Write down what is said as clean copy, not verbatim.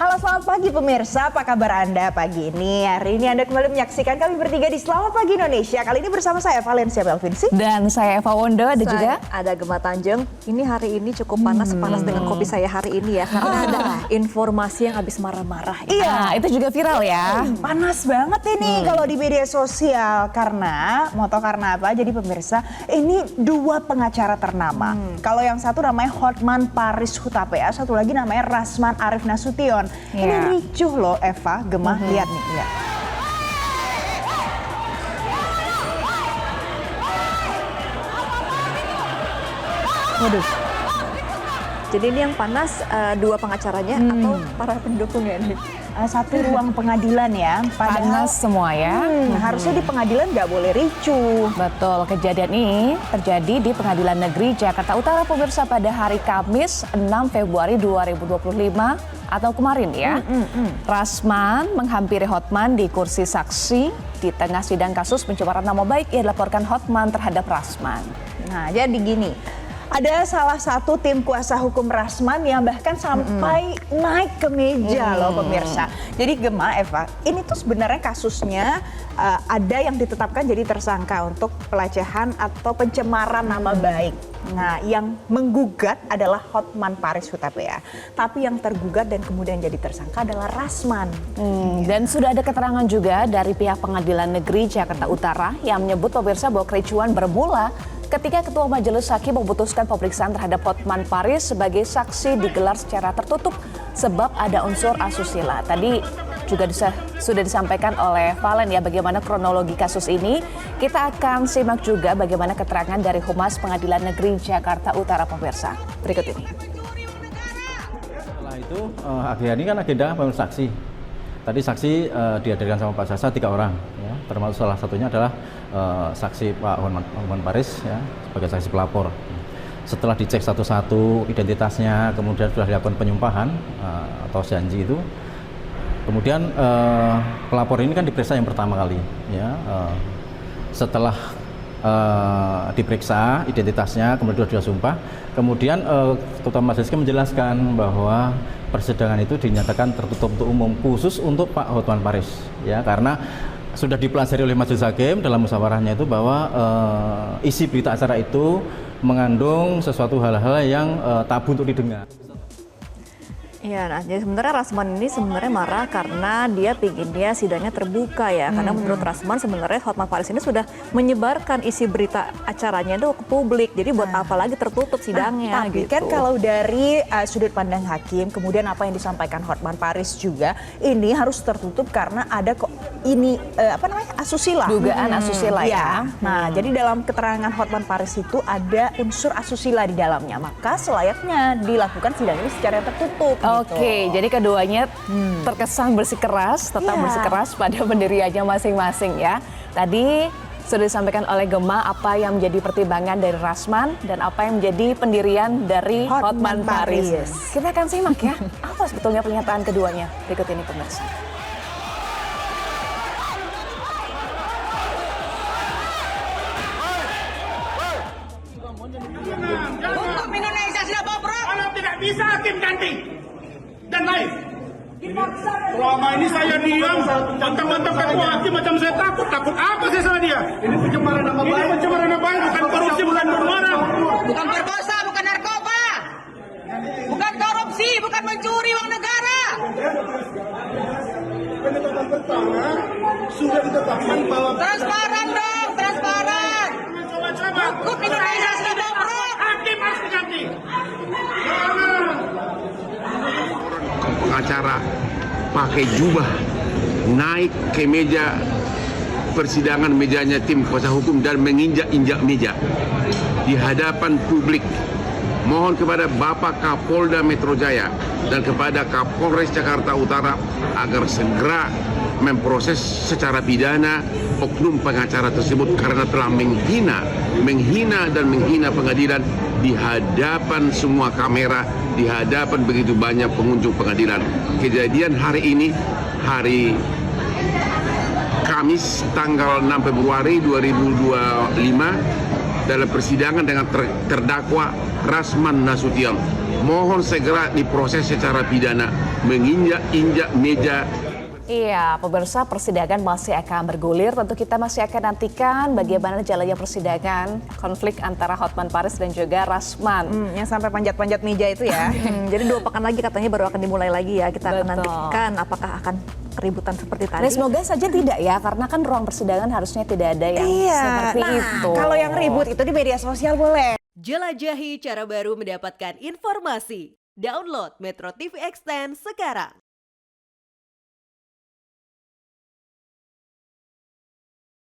Halo selamat pagi pemirsa, apa kabar Anda pagi ini? Hari ini Anda kembali menyaksikan kami bertiga di Selamat Pagi Indonesia. Kali ini bersama saya Valencia Belvinci. Dan saya Eva Wondo, ada juga ada Gemma Tanjung. Ini hari ini cukup panas dengan kopi saya hari ini ya. Karena ada informasi yang habis marah-marah. Iya, itu juga viral ya. Panas banget ini kalau di media sosial. Karena apa? Jadi pemirsa, ini dua pengacara ternama. Kalau yang satu namanya Hotman Paris Hutapea, satu lagi namanya Rasman Arif Nasution. Ini ricuh loh Eva, Gemah, lihat nih. Ya. Waduh. Jadi ini yang panas dua pengacaranya atau para pendukungnya ini? Satu ruang pengadilan ya. Panas semua ya. Harusnya di pengadilan nggak boleh ricuh. Betul, kejadian ini terjadi di Pengadilan Negeri Jakarta Utara pemirsa pada hari Kamis 6 Februari 2025 atau kemarin ya. Rasman menghampiri Hotman di kursi saksi di tengah sidang kasus pencemaran nama baik yang dilaporkan Hotman terhadap Rasman. Nah, jadi gini. Ada salah satu tim kuasa hukum Rasman yang bahkan sampai naik ke meja loh pemirsa. Jadi Gemma, Eva, ini tuh sebenarnya kasusnya ada yang ditetapkan jadi tersangka untuk pelecehan atau pencemaran nama baik. Nah, yang menggugat adalah Hotman Paris Hutapea. Tapi yang tergugat dan kemudian jadi tersangka adalah Rasman. Dan sudah ada keterangan juga dari pihak Pengadilan Negeri Jakarta Utara yang menyebut pemirsa bahwa kericuan bermula ketika Ketua Majelis Hakim memutuskan pemeriksaan terhadap Hotman Paris sebagai saksi digelar secara tertutup sebab ada unsur asusila. Tadi juga sudah disampaikan oleh Valen ya bagaimana kronologi kasus ini. Kita akan simak juga bagaimana keterangan dari Humas Pengadilan Negeri Jakarta Utara pemirsa. Berikut ini. Setelah itu agenda ini kan agenda pemeriksaan saksi. Tadi saksi dihadirkan sama Pak Sasa 3 orang, ya, termasuk salah satunya adalah saksi Pak Hotman Paris ya, sebagai saksi pelapor. Setelah dicek satu-satu identitasnya, kemudian sudah dilakukan penyumpahan atau janji itu, kemudian pelapor ini kan diperiksa yang pertama kali. Ya, setelah diperiksa identitasnya, kemudian sudah sumpah, kemudian Ketua Majelis Hakim menjelaskan bahwa persidangan itu dinyatakan tertutup untuk umum khusus untuk Pak Hotman Paris ya, karena sudah dipelajari oleh Majelis Hakim dalam musyawarahnya itu bahwa isi berita acara itu mengandung sesuatu hal-hal yang tabu untuk didengar. Iya, nah jadi sebenarnya Rasman ini sebenarnya marah karena dia pinginnya sidangnya terbuka ya. Karena menurut Rasman sebenarnya Hotman Paris ini sudah menyebarkan isi berita acaranya itu ke publik. Jadi buat apa lagi tertutup sidangnya tapi gitu. kan kalau dari sudut pandang hakim, kemudian apa yang disampaikan Hotman Paris juga, ini harus tertutup karena ada kok ini asusila. Dugaan asusila ya. Nah, jadi dalam keterangan Hotman Paris itu ada unsur asusila di dalamnya. Maka selayaknya dilakukan sidang ini secara tertutup. Oke, jadi keduanya terkesan bersikeras, tetap bersikeras pada pendiriannya masing-masing ya. Tadi sudah disampaikan oleh Gemma apa yang menjadi pertimbangan dari Rasman dan apa yang menjadi pendirian dari Hotman Paris. Kita akan simak ya, apa sebetulnya pernyataan keduanya. Berikut ini pemirsa. Hukum Indonesia sudah bobrok. Kalau tidak bisa hakim ganti dan lain. Selama ini saya diam, bantang-bantang ketua hakim macam saya takut. Takut apa saya sama dia? Ini pencemaran nama baik. Ini pencemaran nama baik, bukan korupsi, bukan pencemaran. Bukan perkosa, bukan narkoba. Bukan korupsi, bukan mencuri uang negara. Penetapan pertama sudah ditetapkan bahwa Transparan dong, transparan. coba-coba. Hukum Indonesia sudah bobrok. Hakim harus diganti. Pengacara pakai jubah naik ke meja persidangan, mejanya tim kuasa hukum dan menginjak-injak meja di hadapan publik. Mohon kepada Bapak Kapolda Metro Jaya dan kepada Kapolres Jakarta Utara agar segera memproses secara pidana oknum pengacara tersebut karena telah menghina dan menghina pengadilan di hadapan semua kamera, di hadapan begitu banyak pengunjung pengadilan. Kejadian hari ini, hari Kamis tanggal 6 Februari 2025 dalam persidangan dengan terdakwa Rasman Nasution mohon segera diproses secara pidana menginjak-injak meja. Iya, pemirsa, persidangan masih akan bergulir. Tentu kita masih akan nantikan bagaimana jalannya persidangan konflik antara Hotman Paris dan juga Rasman. Yang sampai panjat-panjat meja itu ya. Jadi 2 pekan lagi katanya baru akan dimulai lagi ya. Kita akan Betul. nantikan apakah akan keributan seperti tadi. Dan semoga saja tidak ya, karena kan ruang persidangan harusnya tidak ada yang seperti itu. Kalau yang ribut itu di media sosial boleh. Jelajahi cara baru mendapatkan informasi. Download Metro TV Extend sekarang.